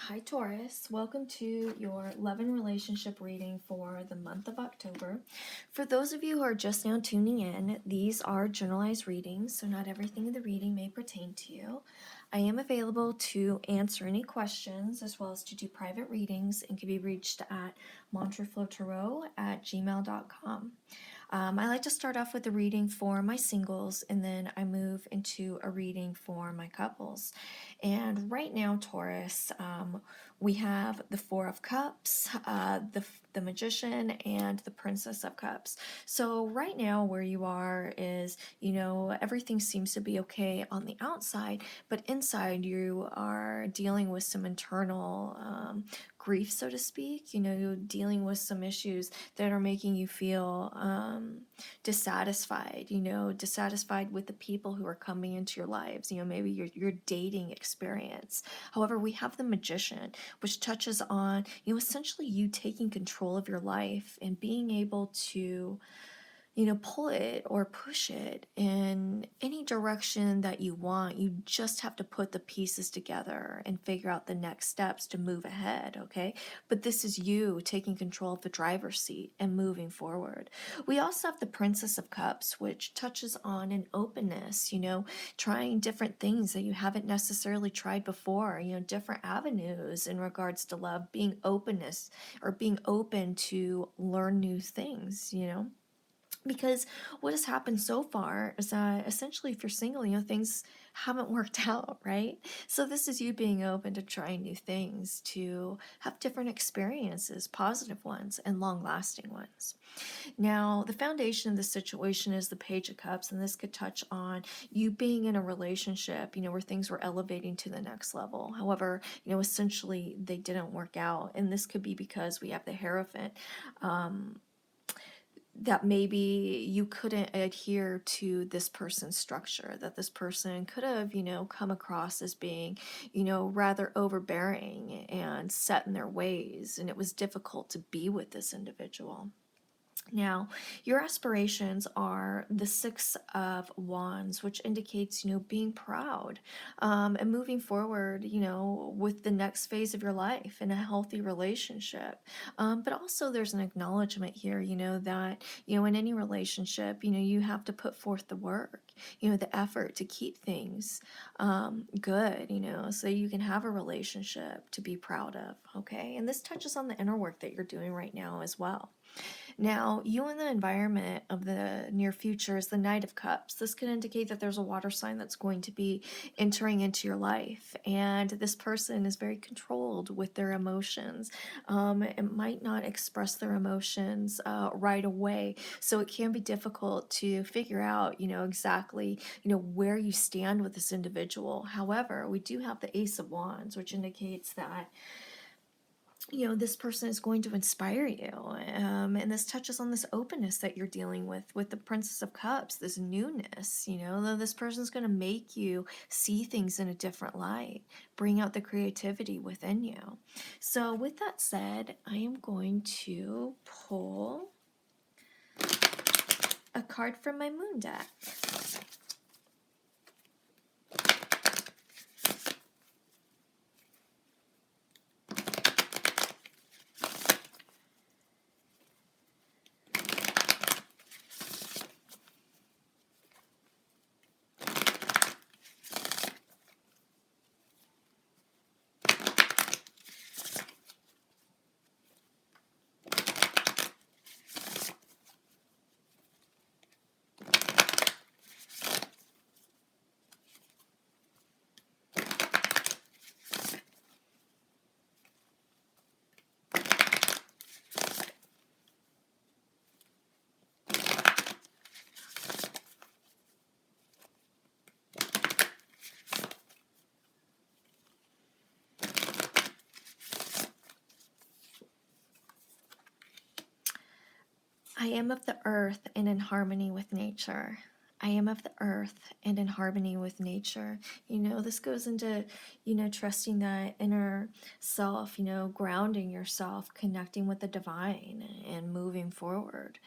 Hi Taurus, welcome to your love and relationship reading for the month of October. For those of you who are just now tuning in, these are generalized readings, so not everything in the reading may pertain to you. I am available to answer any questions as well as to do private readings and can be reached at montreflotarot@gmail.com. I like to start off with a reading for my singles and then I move into a reading for my couples. And right now, Taurus, we have the Four of Cups, the Magician, and the Princess of Cups. So right now where you are is, everything seems to be okay on the outside, but inside you are dealing with some internal grief, so to speak. You're dealing with some issues that are making you feel dissatisfied, dissatisfied with the people who are coming into your lives, maybe your dating experience. However, we have the Magician, which touches on, essentially you taking control of your life and being able to pull it or push it in any direction that you want. You just have to put the pieces together and figure out the next steps to move ahead, okay? But this is you taking control of the driver's seat and moving forward. We also have the Princess of Cups, which touches on an openness, trying different things that you haven't necessarily tried before, different avenues in regards to love, being openness or being open to learn new things, because what has happened so far is that essentially if you're single, things haven't worked out, right? So this is you being open to trying new things, to have different experiences, positive ones and long-lasting ones. Now, the foundation of the situation is the Page of Cups, and this could touch on you being in a relationship, where things were elevating to the next level. However, essentially they didn't work out, and this could be because we have the Hierophant, that maybe you couldn't adhere to this person's structure, that this person could have, come across as being, rather overbearing and set in their ways, and it was difficult to be with this individual. Now, your aspirations are the Six of Wands, which indicates, being proud and moving forward, with the next phase of your life in a healthy relationship. But also there's an acknowledgement here, that, in any relationship, you have to put forth the work, the effort to keep things good, so you can have a relationship to be proud of, okay? And this touches on the inner work that you're doing right now as well. Now, you in the environment of the near future is the Knight of Cups. This could indicate that there's a water sign that's going to be entering into your life, and this person is very controlled with their emotions. It might not express their emotions right away, so it can be difficult to figure out, exactly, where you stand with this individual. However, we do have the Ace of Wands, which indicates that this person is going to inspire you. And this touches on this openness that you're dealing with the Princess of Cups, this newness, though this person's going to make you see things in a different light, bring out the creativity within you. So with that said, I am going to pull a card from my moon deck. I am of the earth and in harmony with nature. I am of the earth and in harmony with nature. This goes into, trusting that inner self, grounding yourself, connecting with the divine and moving forward.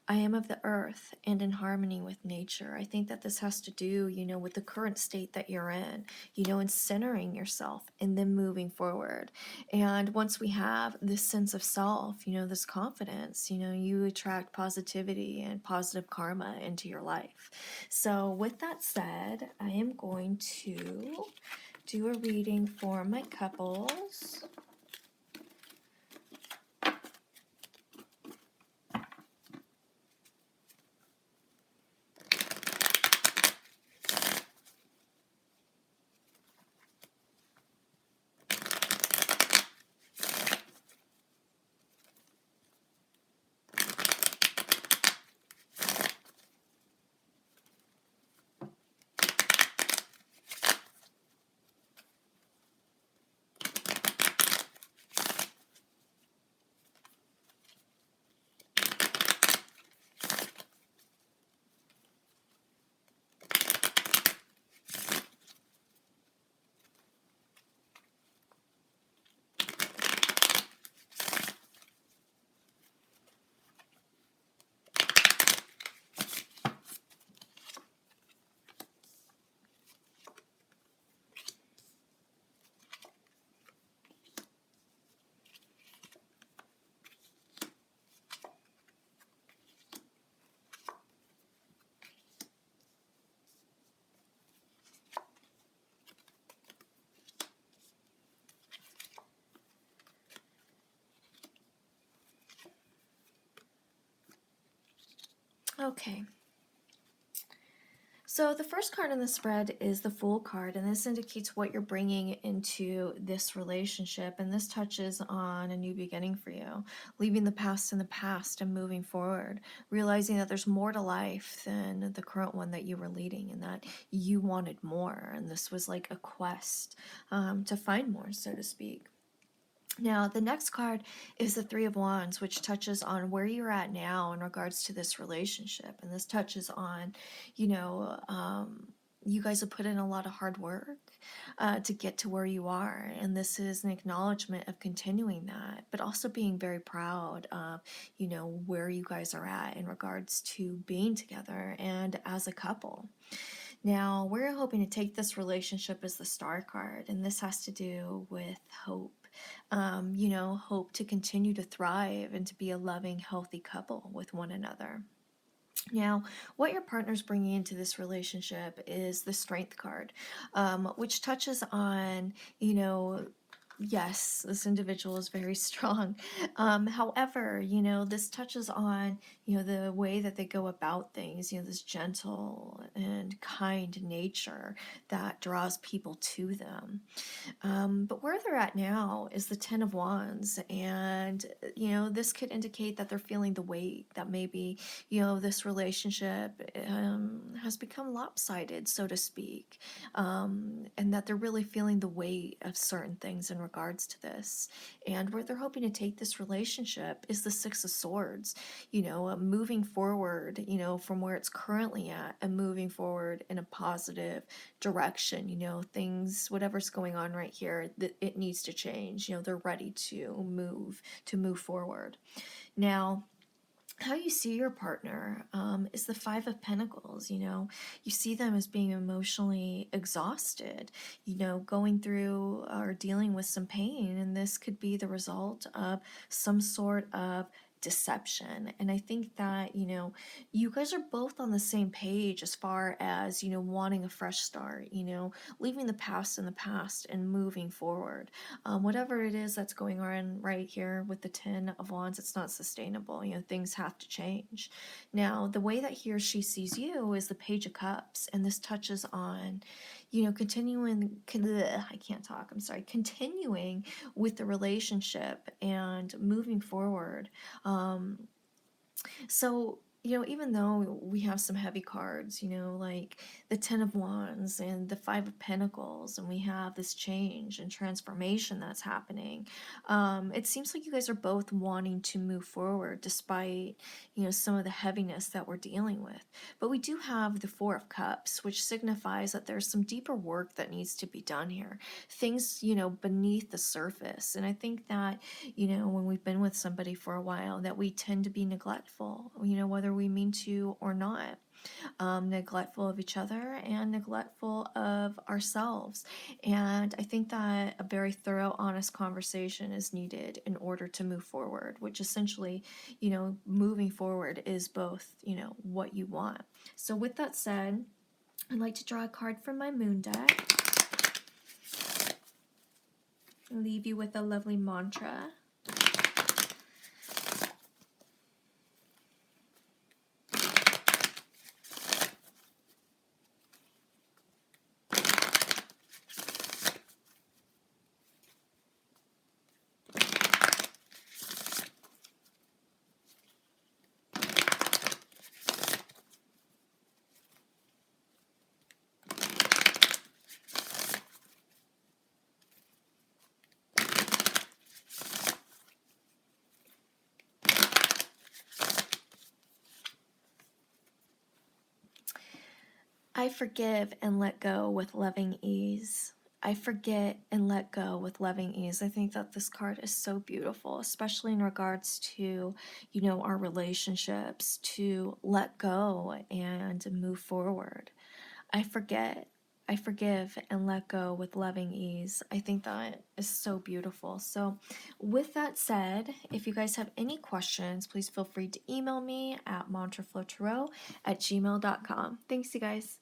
I am of the earth and in harmony with nature. I think that this has to do, with the current state that you're in, and centering yourself and then moving forward. And once we have this sense of self, this confidence, you attract positivity and positive karma into your life. So, with that said, I am going to do a reading for my couples. Okay. So the first card in the spread is the Fool card, and this indicates what you're bringing into this relationship, and this touches on a new beginning for you, leaving the past in the past and moving forward, realizing that there's more to life than the current one that you were leading, and that you wanted more, and this was like a quest to find more, so to speak. Now, the next card is the Three of Wands, which touches on where you're at now in regards to this relationship. And this touches on, you guys have put in a lot of hard work to get to where you are. And this is an acknowledgement of continuing that, but also being very proud of, where you guys are at in regards to being together and as a couple. Now, we're hoping to take this relationship as the Star card, and this has to do with hope. Hope to continue to thrive and to be a loving, healthy couple with one another. Now, what your partner's bringing into this relationship is the Strength card, which touches on, yes, this individual is very strong. However, this touches on, the way that they go about things, this gentle and kind nature that draws people to them. But where they're at now is the Ten of Wands, and this could indicate that they're feeling the weight that maybe this relationship has become lopsided, so to speak, and that they're really feeling the weight of certain things in regards to this. And where they're hoping to take this relationship is the Six of Swords, moving forward, from where it's currently at, and moving forward in a positive direction. Things, whatever's going on right here, that it needs to change. They're ready to move forward. Now, how you see your partner is the Five of Pentacles. You see them as being emotionally exhausted, going through or dealing with some pain, and this could be the result of some sort of deception. And I think that you guys are both on the same page as far as wanting a fresh start, leaving the past in the past and moving forward. Whatever it is that's going on right here with the Ten of Wands, it's not sustainable. Things have to change. Now, the way that he or she sees you is the Page of Cups, and this touches on, I can't talk, I'm sorry, continuing with the relationship and moving forward. So, even though we have some heavy cards, like the Ten of Wands and the Five of Pentacles, and we have this change and transformation that's happening, it seems like you guys are both wanting to move forward despite, some of the heaviness that we're dealing with. But we do have the Four of Cups, which signifies that there's some deeper work that needs to be done here. Things, beneath the surface. And I think that, when we've been with somebody for a while, that we tend to be neglectful, whether we mean to or not. Neglectful of each other and neglectful of ourselves. And I think that a very thorough, honest conversation is needed in order to move forward, which essentially, moving forward is both, what you want. So, with that said, I'd like to draw a card from my moon deck. Leave you with a lovely mantra. I forgive and let go with loving ease. I forget and let go with loving ease. I think that this card is so beautiful, especially in regards to, our relationships, to let go and move forward. I forget, I forgive and let go with loving ease. I think that is so beautiful. So, with that said, if you guys have any questions, please feel free to email me at mantraflowtarot@gmail.com. Thanks, you guys.